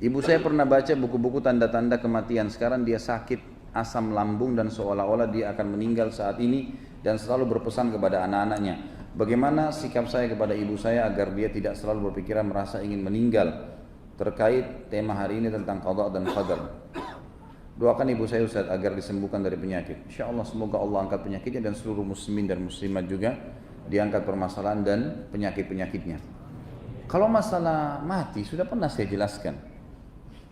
Ibu saya pernah baca buku-buku tanda-tanda kematian. Sekarang dia sakit asam lambung dan seolah-olah dia akan meninggal saat ini dan selalu berpesan kepada anak-anaknya. Bagaimana sikap saya kepada ibu saya agar dia tidak selalu berpikiran merasa ingin meninggal terkait tema hari ini tentang qada dan qadar. Doakan ibu saya Ustaz agar disembuhkan dari penyakit. InsyaAllah semoga Allah angkat penyakitnya dan seluruh muslimin dan muslimat juga diangkat permasalahan dan penyakit-penyakitnya. Kalau masalah mati sudah pernah saya jelaskan.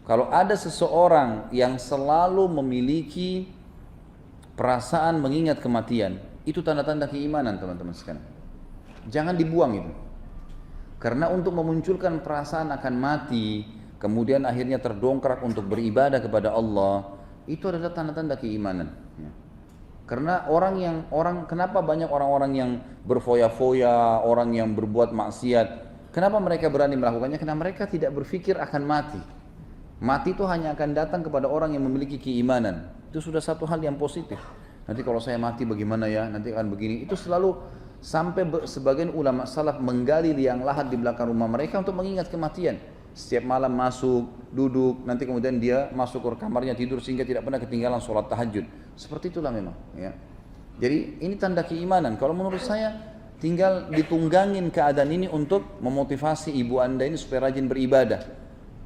Kalau ada seseorang yang selalu memiliki perasaan mengingat kematian, itu tanda-tanda keimanan teman-teman sekalian. Jangan dibuang itu. Karena untuk memunculkan perasaan akan mati, kemudian akhirnya terdongkrak untuk beribadah kepada Allah, itu adalah tanda-tanda keimanan. Karena kenapa banyak orang-orang yang berfoya-foya, orang yang berbuat maksiat, kenapa mereka berani melakukannya? Karena mereka tidak berpikir akan mati. Mati itu hanya akan datang kepada orang yang memiliki keimanan. Itu sudah satu hal yang positif. Nanti kalau saya mati bagaimana ya? Nanti akan begini. Itu selalu sampai sebagian ulama salaf menggali liang lahat di belakang rumah mereka untuk mengingat kematian. Setiap malam masuk, duduk, nanti kemudian dia masuk ke kamarnya tidur sehingga tidak pernah ketinggalan sholat tahajud. Seperti itulah memang. Ya. Jadi ini tanda keimanan. Kalau menurut saya tinggal ditunggangin keadaan ini untuk memotivasi ibu anda ini supaya rajin beribadah.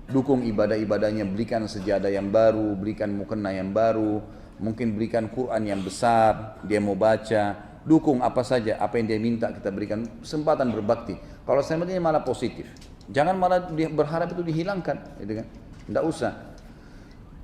Dukung ibadah-ibadahnya, berikan sejadah yang baru, berikan mukena yang baru, mungkin berikan Quran yang besar, dia mau baca, dukung apa saja, apa yang dia minta kita berikan, kesempatan berbakti. Kalau saya ini malah positif, jangan malah berharap itu dihilangkan, gitu kan? Tidak usah.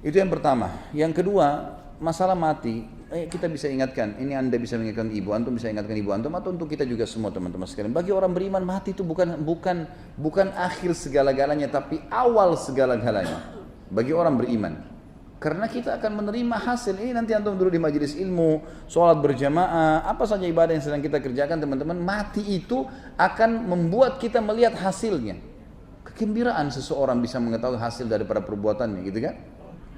Itu yang pertama. Yang kedua, masalah mati, kita bisa ingatkan, ini anda bisa mengingatkan ibu antum, bisa ingatkan ibu antum, atau untuk kita juga semua teman-teman sekalian. Bagi orang beriman mati itu bukan akhir segala-galanya, tapi awal segala-galanya. Bagi orang beriman, karena kita akan menerima hasil ini nanti antum dulu di majelis ilmu, sholat berjamaah, apa saja ibadah yang sedang kita kerjakan teman-teman, mati itu akan membuat kita melihat hasilnya. Kegembiraan seseorang bisa mengetahui hasil daripada perbuatannya, gitu kan?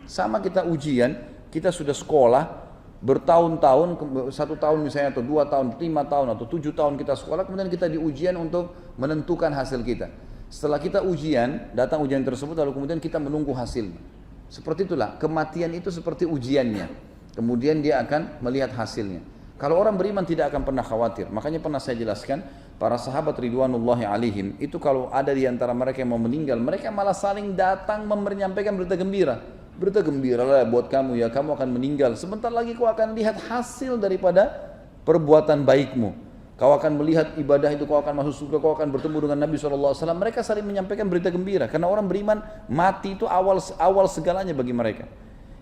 Sama kita ujian, kita sudah sekolah bertahun-tahun, 1 tahun misalnya, atau 2 tahun, 5 tahun, atau 7 tahun kita sekolah, kemudian kita di ujian untuk menentukan hasil kita. Setelah kita ujian, datang ujian tersebut, lalu kemudian kita menunggu hasilnya. Seperti itulah, kematian itu seperti ujiannya. Kemudian dia akan melihat hasilnya. Kalau orang beriman tidak akan pernah khawatir. Makanya pernah saya jelaskan, para sahabat ridwanullahi alaihim, itu kalau ada di antara mereka yang mau meninggal, mereka malah saling datang menyampaikan berita gembira. Berita gembira lah buat kamu ya, kamu akan meninggal. Sebentar lagi kau akan lihat hasil daripada perbuatan baikmu. Kau akan melihat ibadah itu, kau akan masuk surga, kau akan bertemu dengan Nabi SAW. Mereka saling menyampaikan berita gembira. Karena orang beriman, mati itu awal segalanya bagi mereka.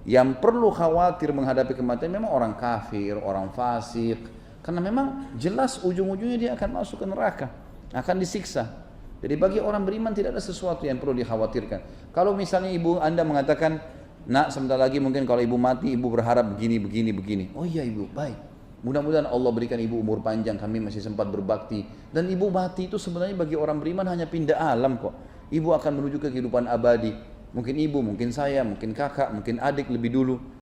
Yang perlu khawatir menghadapi kematian memang orang kafir, orang fasik. Karena memang jelas ujung-ujungnya dia akan masuk ke neraka, akan disiksa. Jadi bagi orang beriman tidak ada sesuatu yang perlu dikhawatirkan. Kalau misalnya ibu anda mengatakan, nak sebentar lagi mungkin kalau ibu mati, ibu berharap begini. Oh iya ibu, baik. Mudah-mudahan Allah berikan ibu umur panjang, kami masih sempat berbakti. Dan ibu mati itu sebenarnya bagi orang beriman hanya pindah alam kok. Ibu akan menuju ke kehidupan abadi. Mungkin ibu, mungkin saya, mungkin kakak, mungkin adik lebih dulu.